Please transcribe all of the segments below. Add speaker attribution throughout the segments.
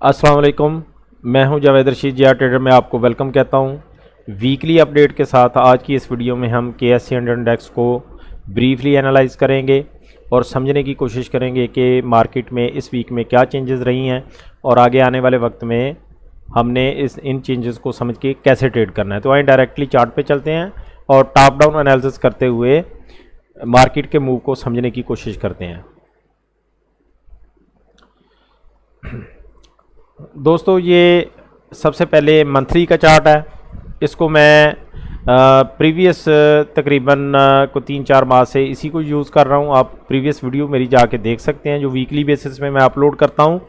Speaker 1: अस्सलाम वालेकुम। मैं हूं जावेद रशीद जिया ट्रेडर में आपको वेलकम कहता हूं। वीकली अपडेट के साथ आज की इस वीडियो में हम KSE इंडेक्स को ब्रीफली एनालाइज करेंगे और समझने की कोशिश करेंगे कि मार्केट में इस वीक में क्या चेंजेस रही हैं और आगे आने वाले वक्त में हमने इन चेंजेस को समझ के कैसे ट्रेड करना है। तो आइए डायरेक्टली चार्ट पे चलते हैं और टॉप डाउन एनालिसिस करते हुए मार्केट के मूव को समझने की कोशिश करते हैं। दोस्तों, ये सबसे पहले मंथली का चार्ट है। इसको मैं प्रीवियस तकरीबन को 3-4 माह से इसी को यूज़ कर रहा हूँ। आप प्रीवियस वीडियो मेरी जाके देख सकते हैं जो वीकली बेसिस में मैं अपलोड करता हूँ,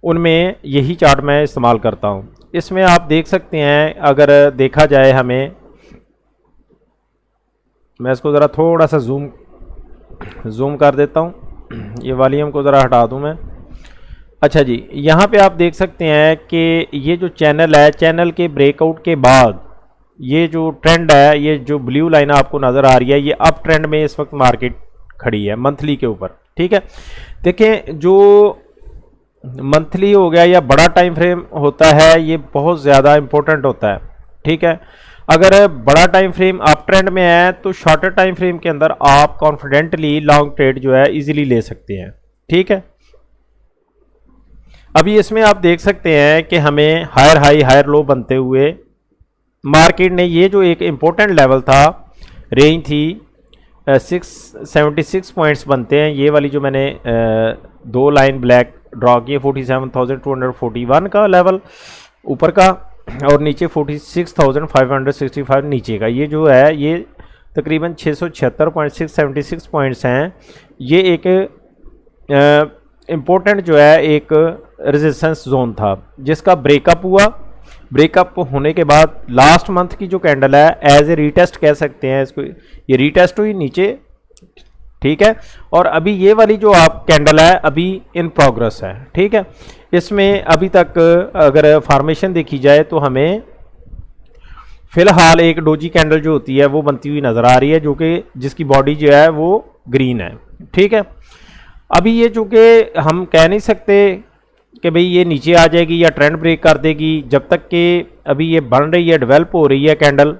Speaker 1: उनमें यही चार्ट मैं इस्तेमाल करता हूँ। इसमें आप देख सकते हैं, अगर देखा जाए हमें, मैं इसको ज़रा थोड़ा सा जूम कर देता हूँ। ये वॉल्यूम को ज़रा हटा दूँ मैं। अच्छा जी, यहाँ पे आप देख सकते हैं कि ये जो चैनल है, चैनल के ब्रेकआउट के बाद ये जो ट्रेंड है, ये जो ब्लू लाइन आपको नज़र आ रही है, ये अप ट्रेंड में इस वक्त मार्केट खड़ी है मंथली के ऊपर। ठीक है, देखें जो मंथली हो गया या बड़ा टाइम फ्रेम होता है, ये बहुत ज़्यादा इम्पोर्टेंट होता है। ठीक है, अगर बड़ा टाइम फ्रेम अप ट्रेंड में है तो शॉर्टर टाइम फ्रेम के अंदर आप कॉन्फिडेंटली लॉन्ग ट्रेड जो है इजीली ले सकते हैं। ठीक है, अभी इसमें आप देख सकते हैं कि हमें हायर हाई हायर लो बनते हुए मार्केट ने ये जो एक इम्पोर्टेंट लेवल था, रेंज थी 676 पॉइंट्स बनते हैं। ये वाली जो मैंने दो लाइन ब्लैक ड्रॉ की है, 47,241 का लेवल ऊपर का और नीचे 46,565 नीचे का। ये जो है ये तकरीबन 676.676 पॉइंट्स हैं। ये एक इम्पोर्टेंट जो है एक रेजिस्टेंस जोन था जिसका ब्रेकअप हुआ। ब्रेकअप होने के बाद लास्ट मंथ की जो कैंडल है, एज ए रीटेस्ट कह सकते हैं इसको, ये रीटेस्ट हुई नीचे। ठीक है, और अभी ये वाली जो आप कैंडल है अभी इन प्रोग्रेस है। ठीक है, इसमें अभी तक अगर फॉर्मेशन देखी जाए तो हमें फिलहाल एक डोजी कैंडल जो होती है वो बनती हुई नज़र आ रही है, जो कि जिसकी बॉडी जो है वो ग्रीन है। ठीक है, अभी ये चूँकि हम कह नहीं सकते कि भाई ये नीचे आ जाएगी या ट्रेंड ब्रेक कर देगी, जब तक कि अभी ये बन रही है, डेवलप हो रही है कैंडल।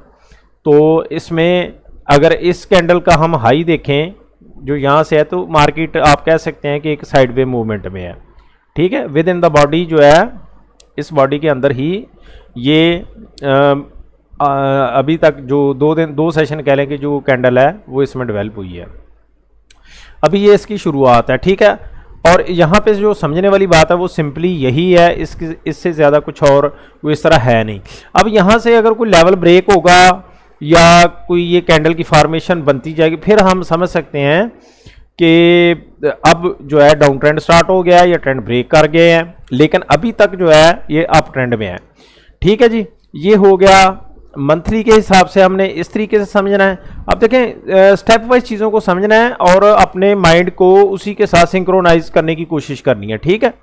Speaker 1: तो इसमें अगर इस कैंडल का हम हाई देखें जो यहाँ से है, तो मार्केट आप कह सकते हैं कि एक साइडवे मूवमेंट में है। ठीक है, विद इन द बॉडी जो है, इस बॉडी के अंदर ही ये अभी तक जो दो सेशन कह लें कि जो कैंडल है वो इसमें डेवलप हुई है। अभी ये इसकी शुरुआत है। ठीक है, और यहाँ पे जो समझने वाली बात है वो सिंपली यही है, इससे ज़्यादा कुछ और वो इस तरह है नहीं। अब यहाँ से अगर कोई लेवल ब्रेक होगा या कोई ये कैंडल की फॉर्मेशन बनती जाएगी, फिर हम समझ सकते हैं कि अब जो है डाउन ट्रेंड स्टार्ट हो गया है या ट्रेंड ब्रेक कर गए हैं, लेकिन अभी तक जो है ये अप ट्रेंड में है। ठीक है जी, ये हो गया मंथली के हिसाब से हमने इस तरीके से समझना है। अब देखें, स्टेप वाइज चीज़ों को समझना है और अपने माइंड को उसी के साथ सिंक्रोनाइज करने की कोशिश करनी है। ठीक है,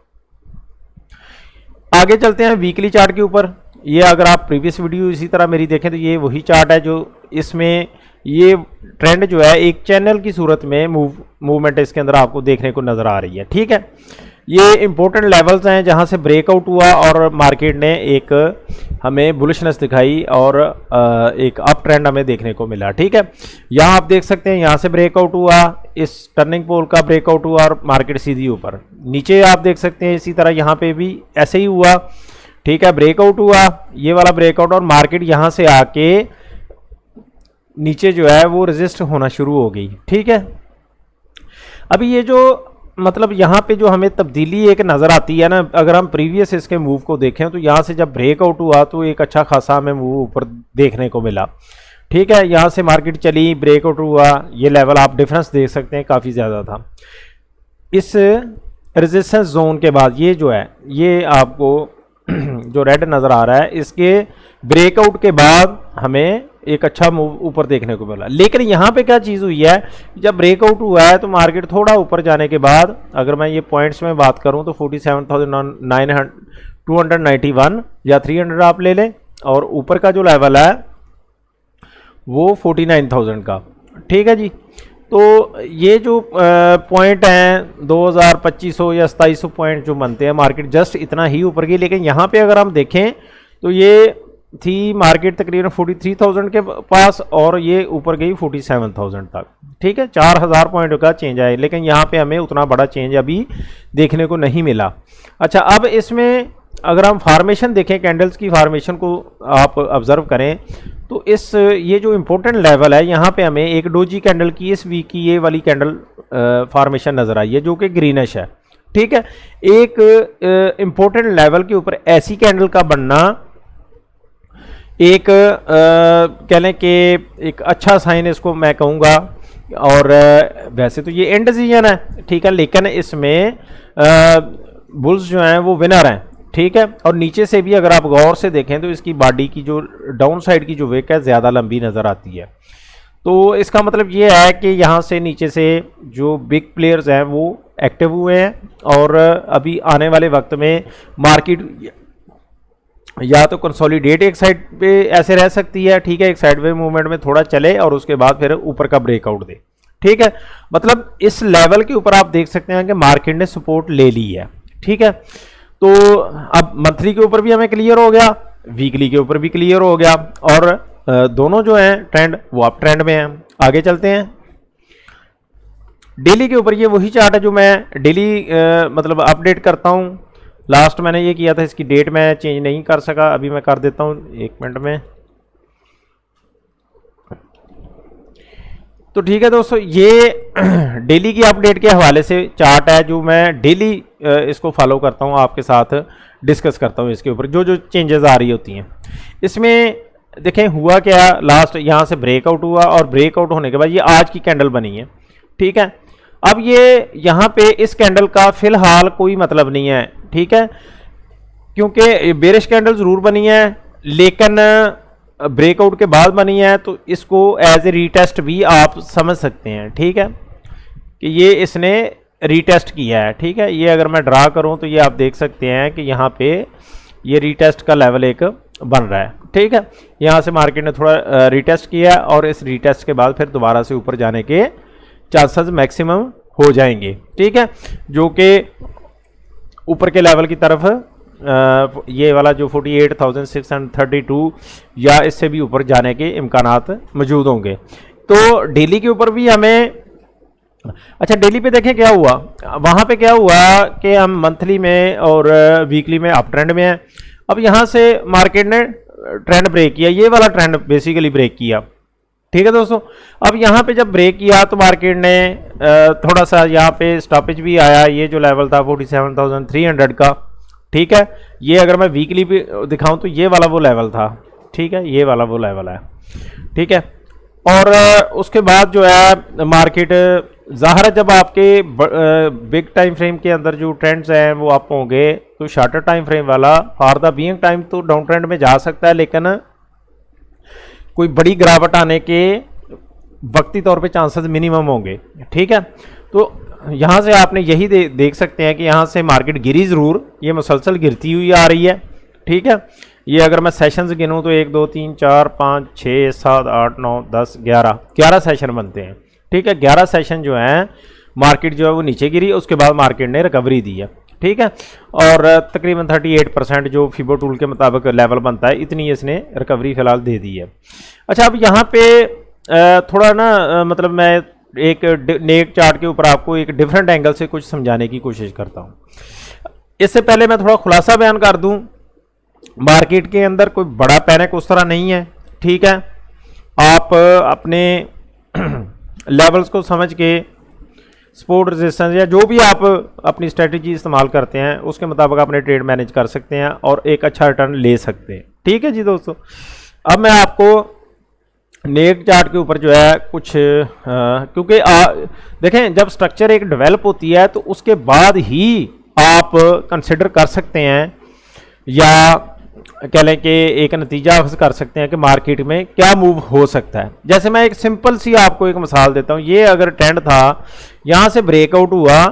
Speaker 1: आगे चलते हैं वीकली चार्ट के ऊपर। ये अगर आप प्रीवियस वीडियो इसी तरह मेरी देखें तो ये वही चार्ट है जो इसमें ये ट्रेंड जो है एक चैनल की सूरत में मूवमेंट इसके अंदर आपको देखने को नज़र आ रही है। ठीक है, ये इंपॉर्टेंट लेवल्स हैं जहां से ब्रेकआउट हुआ और मार्केट ने एक हमें बुलिशनेस दिखाई और एक अप ट्रेंड हमें देखने को मिला। ठीक है, यहाँ आप देख सकते हैं, यहाँ से ब्रेकआउट हुआ, इस टर्निंग पोल का ब्रेकआउट हुआ और मार्केट सीधी ऊपर। नीचे आप देख सकते हैं इसी तरह यहाँ पे भी ऐसे ही हुआ। ठीक है, ब्रेकआउट हुआ, ये वाला ब्रेकआउट, और मार्केट यहाँ से आके नीचे जो है वो रेजिस्ट होना शुरू हो गई। ठीक है, अभी ये जो मतलब यहाँ पे जो हमें तब्दीली एक नज़र आती है ना, अगर हम प्रीवियस इसके मूव को देखें तो यहाँ से जब ब्रेकआउट हुआ तो एक अच्छा खासा हमें मूव ऊपर देखने को मिला। ठीक है, यहाँ से मार्केट चली, ब्रेकआउट हुआ, ये लेवल आप डिफरेंस देख सकते हैं काफ़ी ज़्यादा था। इस रेजिस्टेंस जोन के बाद ये जो है, ये आपको जो रेड नज़र आ रहा है, इसके ब्रेकआउट के बाद हमें एक अच्छा मूव ऊपर देखने को मिला। लेकिन यहाँ पे क्या चीज़ हुई है, जब ब्रेकआउट हुआ है तो मार्केट थोड़ा ऊपर जाने के बाद, अगर मैं ये पॉइंट्स में बात करूँ तो 47,291 या 300 आप ले लें, और ऊपर का जो लेवल है वो 49,000 का। ठीक है जी, तो ये जो पॉइंट हैं 2000 2500 या 2700 पॉइंट जो बनते हैं, मार्केट जस्ट इतना ही ऊपर गई। लेकिन यहाँ पे अगर हम देखें तो ये थी मार्केट तकरीबन 43,000 के पास और ये ऊपर गई 47,000 तक। ठीक है, 4000 पॉइंट का चेंज आए, लेकिन यहाँ पे हमें उतना बड़ा चेंज अभी देखने को नहीं मिला। अच्छा, अब इसमें अगर हम फार्मेशन देखें, कैंडल्स की फार्मेशन को आप ऑब्जर्व करें तो इस ये जो इम्पोर्टेंट लेवल है, यहाँ पे हमें एक डोजी कैंडल की इस वीक की ये वाली कैंडल फार्मेशन नज़र आई है जो कि ग्रीनिश है। ठीक है, एक इम्पोर्टेंट लेवल के ऊपर ऐसी कैंडल का बनना एक कह लें कि एक अच्छा साइन इसको मैं कहूँगा। और वैसे तो ये एंड डिसीजन है, ठीक है, लेकिन इसमें बुल्स जो हैं वो विनर हैं। ठीक है, और नीचे से भी अगर आप गौर से देखें तो इसकी बॉडी की जो डाउन साइड की जो विक है ज़्यादा लंबी नज़र आती है। तो इसका मतलब ये है कि यहाँ से नीचे से जो बिग प्लेयर्स हैं वो एक्टिव हुए हैं और अभी आने वाले वक्त में मार्केट या तो कंसोलिडेट एक साइड पे ऐसे रह सकती है। ठीक है, एक साइडवे मूवमेंट में थोड़ा चले और उसके बाद फिर ऊपर का ब्रेकआउट दे। ठीक है, मतलब इस लेवल के ऊपर आप देख सकते हैं कि मार्केट ने सपोर्ट ले ली है। ठीक है, तो अब मंथली के ऊपर भी हमें क्लियर हो गया, वीकली के ऊपर भी क्लियर हो गया और दोनों जो हैं ट्रेंड वो अप ट्रेंड में हैं। आगे चलते हैं डेली के ऊपर। ये वही चार्ट है जो मैं डेली मतलब अपडेट करता हूँ। लास्ट मैंने ये किया था, इसकी डेट मैं चेंज नहीं कर सका, अभी मैं कर देता हूँ 1 मिनट में। तो ठीक है दोस्तों, ये डेली की अपडेट के हवाले से चार्ट है जो मैं डेली इसको फॉलो करता हूँ, आपके साथ डिस्कस करता हूँ इसके ऊपर जो जो चेंजेस आ रही होती हैं। इसमें देखें हुआ क्या, लास्ट यहाँ से ब्रेकआउट हुआ और ब्रेकआउट होने के बाद ये आज की कैंडल बनी है। ठीक है, अब ये यहाँ पे इस कैंडल का फिलहाल कोई मतलब नहीं है। ठीक है, क्योंकि बेरिश कैंडल ज़रूर बनी है लेकिन ब्रेकआउट के बाद बनी है, तो इसको एज ए रीटेस्ट भी आप समझ सकते हैं। ठीक है, कि ये इसने रीटेस्ट किया है। ठीक है, ये अगर मैं ड्रा करूं तो ये आप देख सकते हैं कि यहाँ पे ये रीटेस्ट का लेवल एक बन रहा है। ठीक है, यहाँ से मार्केट ने थोड़ा रीटेस्ट किया और इस रीटेस्ट के बाद फिर दोबारा से ऊपर जाने के चांसेस मैक्सिमम हो जाएंगे। ठीक है, जो कि ऊपर के लेवल की तरफ ये वाला जो 48,632 या इससे भी ऊपर जाने के इम्कानात मौजूद होंगे। तो डेली के ऊपर भी हमें, अच्छा डेली पे देखें क्या हुआ, वहाँ पे क्या हुआ कि हम मंथली में और वीकली में अप ट्रेंड में हैं। अब यहाँ से मार्केट ने ट्रेंड ब्रेक किया, ये वाला ट्रेंड बेसिकली ब्रेक किया। ठीक है दोस्तों, अब यहाँ पे जब ब्रेक किया तो मार्केट ने थोड़ा सा यहाँ पे स्टॉपेज भी आया। ये जो लेवल था 47,300 का। ठीक है, ये अगर मैं वीकली भी दिखाऊं तो ये वाला वो लेवल था। ठीक है, ये वाला वो लेवल है। ठीक है, और उसके बाद जो है मार्केट ज़ाहिर है जब आपके बिग टाइम फ्रेम के अंदर जो ट्रेंड्स हैं वो अप होंगे तो शॉर्टर टाइम फ्रेम वाला फॉर द बीइंग टाइम तो डाउन ट्रेंड में जा सकता है, लेकिन कोई बड़ी गिरावट आने के वक्ती तौर पे चांसेस मिनिमम होंगे। ठीक है, तो यहाँ से आपने यही देख सकते हैं कि यहाँ से मार्केट गिरी ज़रूर, ये मुसलसल गिरती हुई आ रही है। ठीक है, ये अगर मैं सेशंस गिनूँ तो 1 2 3 4 5 6 7 8 9 10 11 सेशन बनते हैं। ठीक है, 11 सेशन जो हैं मार्केट जो है वो नीचे गिरी, उसके बाद मार्केट ने रिकवरी दी है। ठीक है, और तकरीबन 38% जो फिबो टूल के मुताबिक लेवल बनता है, इतनी इसने रिकवरी फ़िलहाल दे दी है। अच्छा, अब यहाँ पे थोड़ा ना मतलब मैं एक नेक चार्ट के ऊपर आपको एक डिफरेंट एंगल से कुछ समझाने की कोशिश करता हूँ। इससे पहले मैं थोड़ा खुलासा बयान कर दूँ, मार्केट के अंदर कोई बड़ा पैनिक उस तरह नहीं है। ठीक है, आप अपने लेवल्स को समझ के सपोर्ट रेजिस्टेंस या जो भी आप अपनी स्ट्रेटजी इस्तेमाल करते हैं उसके मुताबिक अपने ट्रेड मैनेज कर सकते हैं और एक अच्छा रिटर्न ले सकते हैं। ठीक है जी दोस्तों, अब मैं आपको नेक चार्ट के ऊपर जो है कुछ क्योंकि देखें जब स्ट्रक्चर एक डेवलप होती है तो उसके बाद ही आप कंसिडर कर सकते हैं या कह लें कि एक नतीजा अख्ज़ कर सकते हैं कि मार्केट में क्या मूव हो सकता है। जैसे मैं एक सिंपल सी आपको एक मिसाल देता हूँ। ये अगर ट्रेंड था, यहाँ से ब्रेकआउट हुआ,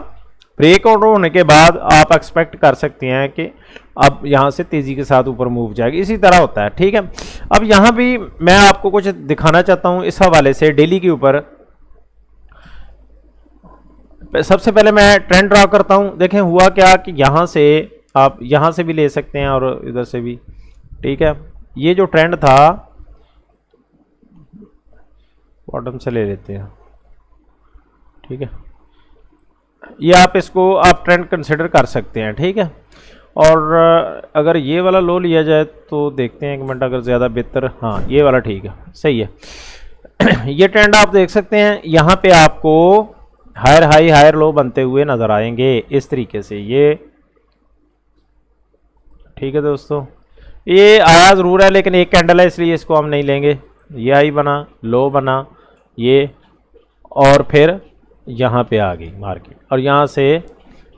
Speaker 1: ब्रेकआउट होने के बाद आप एक्सपेक्ट कर सकते हैं कि अब यहाँ से तेज़ी के साथ ऊपर मूव जाएगी, इसी तरह होता है। ठीक है, अब यहाँ भी मैं आपको कुछ दिखाना चाहता हूँ इस हवाले से डेली के ऊपर सबसे पहले मैं ट्रेंड ड्रा करता हूं। देखें हुआ क्या कि यहां से आप यहां से भी ले सकते हैं और इधर से भी, ठीक है। ये जो ट्रेंड था, बॉटम से ले लेते हैं, ठीक है। ये आप इसको आप ट्रेंड कंसिडर कर सकते हैं, ठीक है। और अगर ये वाला लो लिया जाए तो देखते हैं एक मिनट, अगर ज़्यादा बेहतर, हाँ ये वाला ठीक है, सही है। ये ट्रेंड आप देख सकते हैं, यहाँ पे आपको हायर हाई हायर लो बनते हुए नज़र आएंगे इस तरीके से, ये ठीक है दोस्तों। ये आया ज़रूर है लेकिन एक कैंडल है इसलिए इसको हम नहीं लेंगे। ये हाई बना, लो बना ये, और फिर यहाँ पे आ गई मार्केट और यहाँ से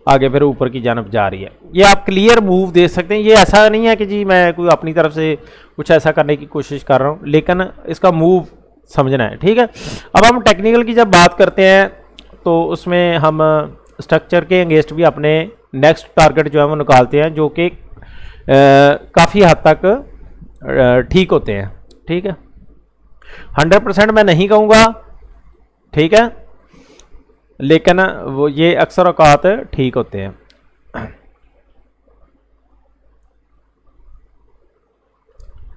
Speaker 1: आगे फिर ऊपर की जानब जा रही है। ये आप क्लियर मूव देख सकते हैं। ये ऐसा नहीं है कि जी मैं कोई अपनी तरफ से कुछ ऐसा करने की कोशिश कर रहा हूँ, लेकिन इसका मूव समझना है, ठीक है। अब हम टेक्निकल की जब बात करते हैं तो उसमें हम स्ट्रक्चर के अगेंस्ट भी अपने नेक्स्ट टारगेट जो है वो निकालते हैं, जो कि काफ़ी हद तक ठीक होते हैं, ठीक है। 100% मैं नहीं कहूँगा, ठीक है, लेकिन वो ये अक्सर औकात ठीक होते हैं।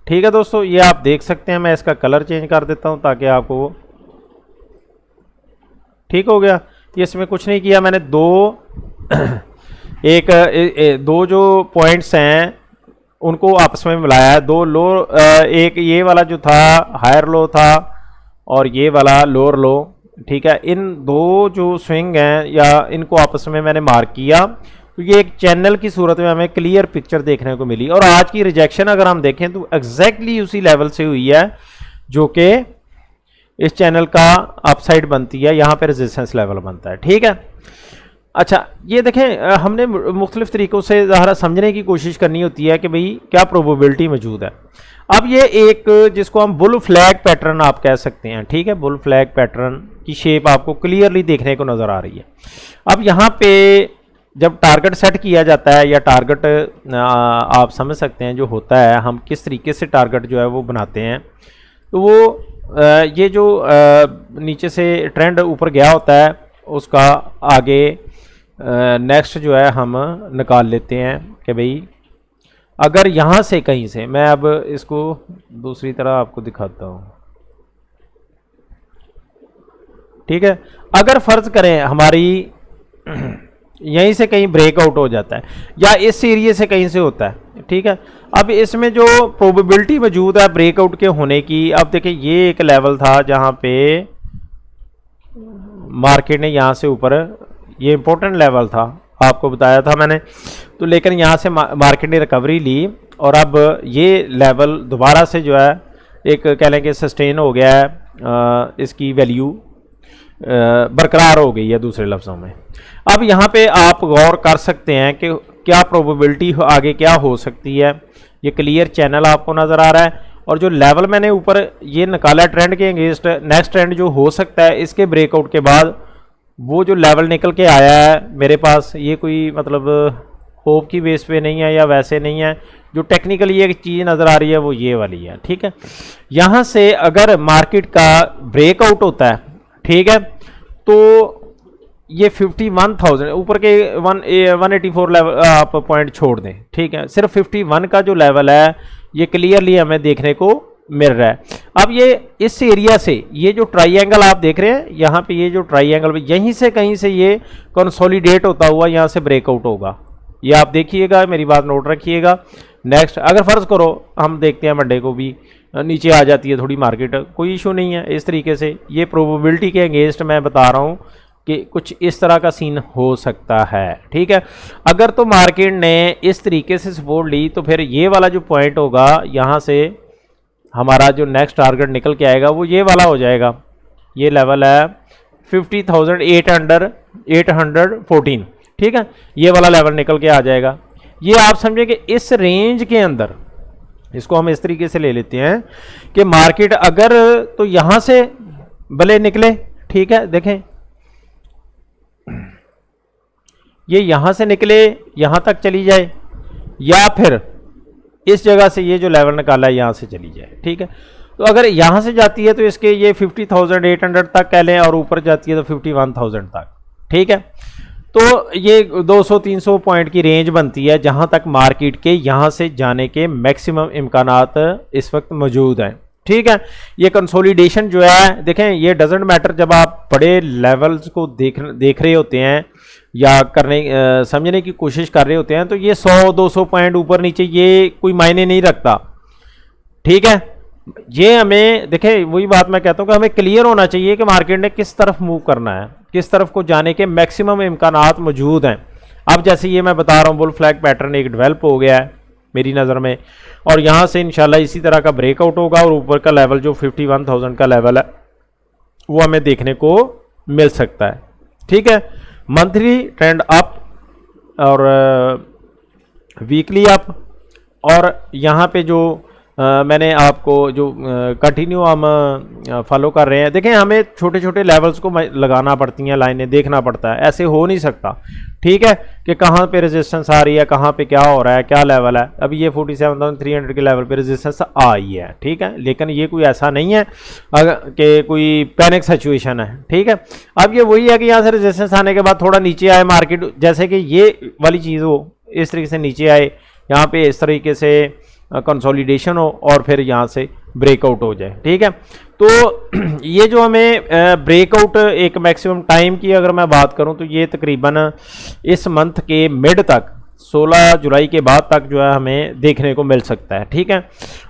Speaker 1: ठीक है दोस्तों, ये आप देख सकते हैं। मैं इसका कलर चेंज कर देता हूं ताकि आपको, ठीक हो गया। ये इसमें कुछ नहीं किया मैंने, दो जो पॉइंट्स हैं उनको आपस में मिलाया है। दो लो, एक ये वाला जो था हायर लो था और ये वाला लोअर लो, ठीक है। इन दो जो स्विंग हैं या इनको आपस में मैंने मार्क किया, तो ये एक चैनल की सूरत में हमें क्लियर पिक्चर देखने को मिली। और आज की रिजेक्शन अगर हम देखें तो एग्जैक्टली उसी लेवल से हुई है जो कि इस चैनल का अपसाइड बनती है, यहाँ पे रेजिस्टेंस लेवल बनता है, ठीक है। अच्छा ये देखें, हमने मुख्तलिफ तरीक़ों से ज़रा समझने की कोशिश करनी होती है कि भाई क्या प्रोबेबिलिटी मौजूद है। अब ये एक जिसको हम बुल फ्लैग पैटर्न आप कह सकते हैं, ठीक है। बुल फ्लैग पैटर्न की शेप आपको क्लियरली देखने को नज़र आ रही है। अब यहाँ पे जब टारगेट सेट किया जाता है, या टारगेट आप समझ सकते हैं जो होता है, हम किस तरीके से टारगेट जो है वो बनाते हैं, तो वो ये जो नीचे से ट्रेंड ऊपर गया होता है उसका आगे नेक्स्ट जो है हम निकाल लेते हैं कि भाई अगर यहाँ से कहीं से, मैं अब इसको दूसरी तरह आपको दिखाता हूँ, ठीक है। अगर फर्ज करें हमारी यहीं से कहीं ब्रेकआउट हो जाता है या इस एरिया से कहीं से होता है, ठीक है। अब इसमें जो प्रोबेबिलिटी मौजूद है ब्रेकआउट के होने की, अब देखिए ये एक लेवल था जहाँ पे मार्केट ने यहाँ से ऊपर, ये इंपॉर्टेंट लेवल था, आपको बताया था मैंने, तो लेकिन यहाँ से मार्केट ने रिकवरी ली और अब ये लेवल दोबारा से जो है एक कह लें कि सस्टेन हो गया है, इसकी वैल्यू बरकरार हो गई है दूसरे लफ्ज़ों में। अब यहाँ पे आप गौर कर सकते हैं कि क्या प्रोबेबिलिटी आगे क्या हो सकती है। ये क्लियर चैनल आपको नज़र आ रहा है और जो लेवल मैंने ऊपर ये निकाला ट्रेंड के अगेंस्ट, नेक्स्ट ट्रेंड जो हो सकता है इसके ब्रेकआउट के बाद वो जो लेवल निकल के आया है मेरे पास, ये कोई मतलब होप की बेस पे नहीं है या वैसे नहीं है, जो टेक्निकली एक चीज़ नज़र आ रही है वो ये वाली है, ठीक है। यहाँ से अगर मार्केट का ब्रेकआउट होता है, ठीक है, तो ये 51,000 ऊपर के 184 लेवल आप पॉइंट छोड़ दें, ठीक है। सिर्फ 51 का जो लेवल है ये क्लियरली हमें देखने को मिल रहा है। अब ये इस एरिया से ये जो ट्राइंगल आप देख रहे हैं यहाँ पे, ये जो ट्राइंगल यहीं से कहीं से ये कंसोलिडेट होता हुआ यहाँ से ब्रेकआउट होगा, ये आप देखिएगा, मेरी बात नोट रखिएगा। नेक्स्ट अगर फ़र्ज़ करो हम देखते हैं मंडे को भी नीचे आ जाती है थोड़ी मार्केट, कोई इशू नहीं है। इस तरीके से ये प्रोबेबिलिटी के अगेंस्ट मैं बता रहा हूँ कि कुछ इस तरह का सीन हो सकता है, ठीक है। अगर तो मार्केट ने इस तरीके से सपोर्ट ली तो फिर ये वाला जो पॉइंट होगा यहाँ से हमारा जो नेक्स्ट टारगेट निकल के आएगा वो ये वाला हो जाएगा। ये लेवल है 50,814, ठीक है। ये वाला लेवल निकल के आ जाएगा। ये आप समझे कि इस रेंज के अंदर, इसको हम इस तरीके से ले लेते हैं कि मार्केट अगर तो यहाँ से भले निकले, ठीक है, देखें ये यहाँ से निकले यहाँ तक चली जाए, या फिर इस जगह से ये जो लेवल निकाला है यहाँ से चली जाए, ठीक है। तो अगर यहाँ से जाती है तो इसके ये 50,800 तक कह लें और ऊपर जाती है तो 51,000 तक, ठीक है। तो ये 200-300 पॉइंट की रेंज बनती है जहां तक मार्केट के यहां से जाने के मैक्सिमम इम्कानात इस वक्त मौजूद हैं। ठीक है, ये कंसोलिडेशन जो है देखें, ये डजेंट मैटर जब आप बड़े लेवल्स को देख रहे होते हैं या समझने की कोशिश कर रहे होते हैं, तो ये 100-200 पॉइंट ऊपर नीचे ये कोई मायने नहीं रखता। ठीक है, ये हमें देखें, वही बात मैं कहता हूँ कि हमें क्लियर होना चाहिए कि मार्केट ने किस तरफ मूव करना है, किस तरफ को जाने के मैक्सिमम इम्कानात मौजूद हैं। अब जैसे ये मैं बता रहा हूँ, बुल फ्लैग पैटर्न एक डेवलप हो गया है मेरी नज़र में, और यहाँ से इंशाल्लाह इसी तरह का ब्रेकआउट होगा और ऊपर का लेवल जो 51,000 का लेवल है वो हमें देखने को मिल सकता है। ठीक है, मंथली ट्रेंड अप और वीकली अप, और यहाँ पे जो मैंने आपको जो कंटिन्यू हम फॉलो कर रहे हैं, देखें हमें छोटे छोटे लेवल्स को लगाना पड़ती हैं, लाइनें देखना पड़ता है, ऐसे हो नहीं सकता। ठीक है, कि कहाँ पे रेजिस्टेंस आ रही है, कहाँ पे क्या हो रहा है, क्या लेवल है। अभी ये 47,300 के लेवल पे रेजिस्टेंस आई है। ठीक है, लेकिन ये कोई ऐसा नहीं है कि कोई पैनिक सिचुएशन है। ठीक है, अब ये वही है कि यहाँ से रेजिस्टेंस आने के बाद थोड़ा नीचे आए मार्केट, जैसे कि ये वाली चीज़ हो, इस तरीके से नीचे आए, यहाँ पे इस तरीके से कंसोलिडेशन हो और फिर यहाँ से ब्रेकआउट हो जाए। ठीक है, तो ये जो हमें ब्रेकआउट एक मैक्सिमम टाइम की अगर मैं बात करूं तो ये तकरीबन इस मंथ के मिड तक 16 जुलाई के बाद तक जो है हमें देखने को मिल सकता है। ठीक है,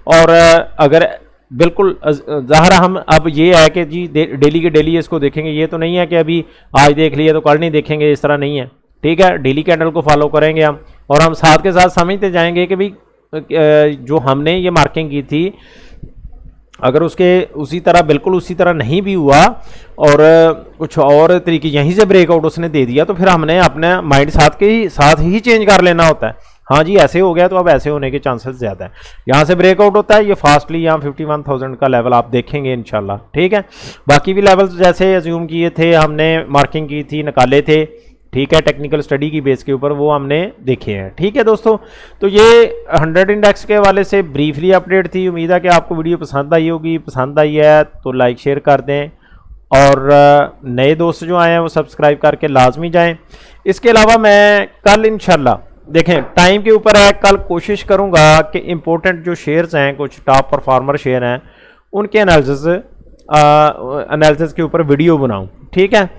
Speaker 1: और अगर बिल्कुल ज़ाहिर हम अब ये है कि जी डेली के डेली इसको देखेंगे, ये तो नहीं है कि अभी आज देख लिया तो कल नहीं देखेंगे, इस तरह नहीं है। ठीक है, डेली कैंडल को फॉलो करेंगे हम, और हम साथ के साथ समझते जाएंगे कि भाई जो हमने ये मार्किंग की थी, अगर उसके उसी तरह बिल्कुल उसी तरह नहीं भी हुआ और कुछ और तरीके यहीं से ब्रेकआउट उसने दे दिया, तो फिर हमने अपने माइंड साथ ही चेंज कर लेना होता है। हाँ जी, ऐसे हो गया तो अब ऐसे होने के चांसेस ज़्यादा है। यहाँ से ब्रेकआउट होता है, ये फास्टली यहाँ 51,000 का लेवल आप देखेंगे इंशाल्लाह। ठीक है, बाकी भी लेवल्स जैसे अज्यूम किए थे, हमने मार्किंग की थी, निकाले थे। ठीक है, टेक्निकल स्टडी की बेस के ऊपर वो हमने देखे हैं। ठीक है दोस्तों, तो ये 100 इंडेक्स के हवाले से ब्रीफली अपडेट थी। उम्मीद है कि आपको वीडियो पसंद आई होगी। पसंद आई है तो लाइक शेयर कर दें, और नए दोस्त जो आए हैं वो सब्सक्राइब करके लाजमी जाएं। इसके अलावा मैं कल इंशाल्लाह, देखें टाइम के ऊपर है, कल कोशिश करूँगा कि इम्पोर्टेंट जो शेयर्स हैं, कुछ टॉप परफॉर्मर शेयर हैं, उनके एनालिसिस के ऊपर वीडियो बनाऊँ। ठीक है,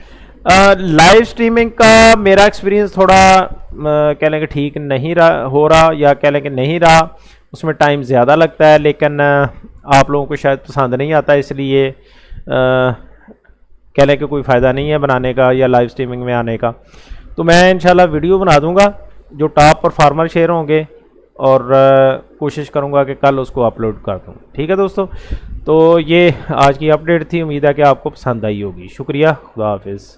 Speaker 1: लाइव स्ट्रीमिंग का मेरा एक्सपीरियंस थोड़ा कह लें कि ठीक नहीं हो रहा, या कह लें कि नहीं रहा, उसमें टाइम ज़्यादा लगता है, लेकिन आप लोगों को शायद पसंद नहीं आता, इसलिए कह लें कि कोई फ़ायदा नहीं है बनाने का या लाइव स्ट्रीमिंग में आने का। तो मैं इंशाल्लाह वीडियो बना दूंगा जो टॉप परफॉर्मर शेयर होंगे, और कोशिश करूंगा कि कल उसको अपलोड कर दूं। ठीक है दोस्तों, तो ये आज की अपडेट थी। उम्मीद है कि आपको पसंद आई होगी। शुक्रिया, खुदा हाफिज़।